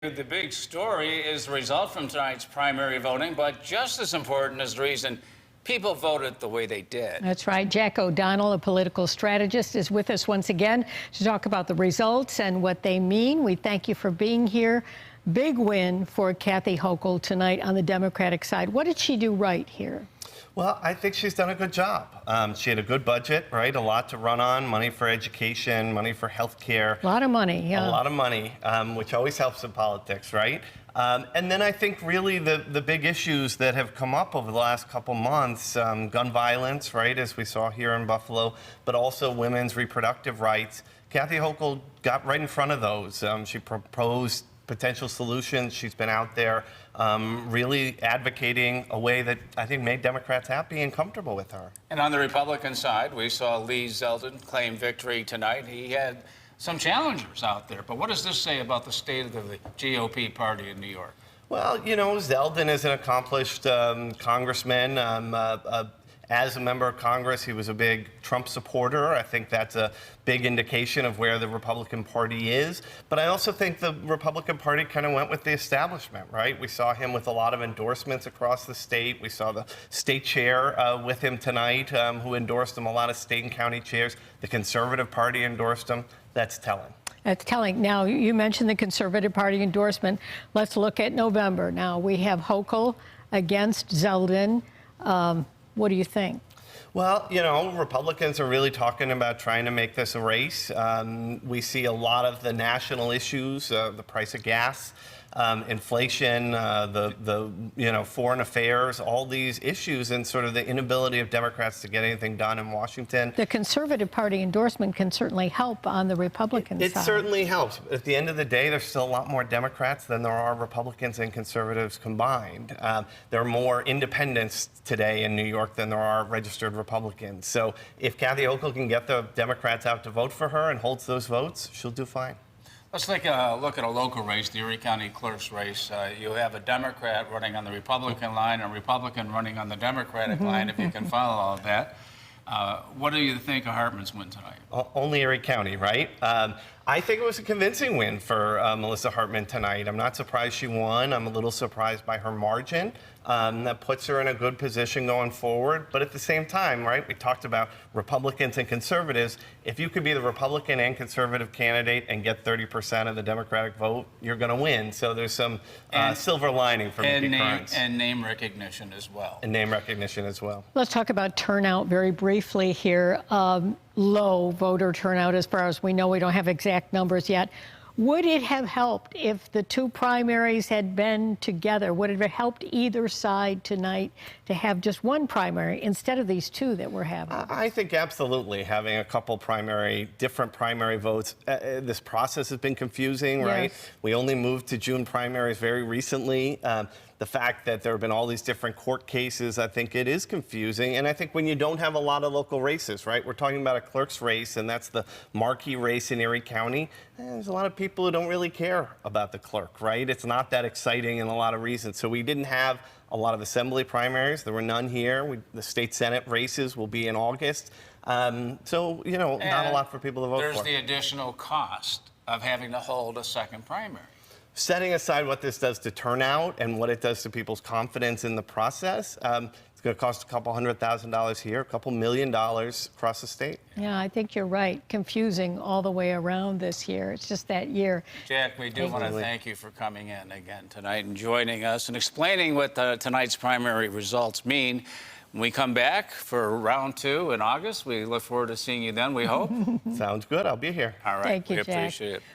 The big story is the result from tonight's primary voting, but just as important is the reason people voted the way they did. That's right. Jack O'Donnell, a political strategist, is with us once again to talk about the results and what they mean. We thank you for being here. Big win for Kathy Hochul tonight on the Democratic side. What did she do right here? Well, I think she's done a good job. She had a good budget, right? A lot to run on, money for education, money for health care. A lot of money, yeah. A lot of money, which always helps in politics, right? And then I think really the big issues that have come up over the last couple months, gun violence, right, as we saw here in Buffalo, but also women's reproductive rights. Kathy Hochul got right in front of those. She proposed potential solutions. She's been out there really advocating a way that I think made Democrats happy and comfortable with her. And on the Republican side, we saw Lee Zeldin claim victory tonight. He had some challengers out there. But what does this say about the state of the GOP party in New York? Well, you know, Zeldin is an accomplished congressman. As a member of Congress, he was a big Trump supporter. I think that's a big indication of where the Republican Party is. But I also think the Republican Party kind of went with the establishment, right? We saw him with a lot of endorsements across the state. We saw the state chair with him tonight, who endorsed him, a lot of state and county chairs. The Conservative Party endorsed him. That's telling. That's telling. Now, you mentioned the Conservative Party endorsement. Let's look at November. Now, we have Hochul against Zeldin. What do you think? Well, you know, Republicans are really talking about trying to make this a race. We see a lot of the national issues, the price of gas, inflation, foreign affairs, all these issues, and sort of the inability of Democrats to get anything done in Washington. The Conservative Party endorsement can certainly help on the Republican side. It certainly helps. At the end of the day, there's still a lot more Democrats than there are Republicans and conservatives combined. There are more independents today in New York than there are registered Republicans. So if Kathy Hochul can get the Democrats out to vote for her and holds those votes, she'll do fine. Let's take a look at a local race, the Erie County Clerk's race. You have a Democrat running on the Republican line and a Republican running on the Democratic line, if you can follow all of that. What do you think of Hartman's win tonight? Only Erie County, right? I think it was a convincing win for Melissa Hartman tonight. I'm not surprised she won. I'm a little surprised by her margin. That puts her in a good position going forward. But at the same time, right, we talked about Republicans and conservatives. If you could be the Republican and conservative candidate and get 30% of the Democratic vote, you're going to win. So there's some silver lining for Mickey Kearns. And name recognition as well. And name recognition as well. Let's talk about turnout very briefly here. Low voter turnout as far as we know. We don't have exact numbers yet. Would it have helped if the two primaries had been together? Would it have helped either side tonight to have just one primary instead of these two that we're having? I think absolutely having a couple different primary votes. This process has been confusing, right? Yes. We only moved to June primaries very recently. The fact that there have been all these different court cases, I think it is confusing. And I think when you don't have a lot of local races, right? We're talking about a clerk's race, and that's the marquee race in Erie County. There's a lot of people who don't really care about the clerk, right? It's not that exciting in a lot of reasons. So we didn't have a lot of assembly primaries. There were none here. The state Senate races will be in August. So, you know, not a lot for people to vote for. There's the additional cost of having to hold a second primary. Setting aside what this does to turnout and what it does to people's confidence in the process, it's going to cost a couple $100,000 here, a couple $1 million across the state. Yeah, I think you're right. Confusing all the way around this year. It's just that year. Jack, we do want to thank you for coming in again tonight and joining us and explaining what tonight's primary results mean. When we come back for round 2 in August, we look forward to seeing you then, we hope. Sounds good. I'll be here. All right. Thank you, we Jack. appreciate it.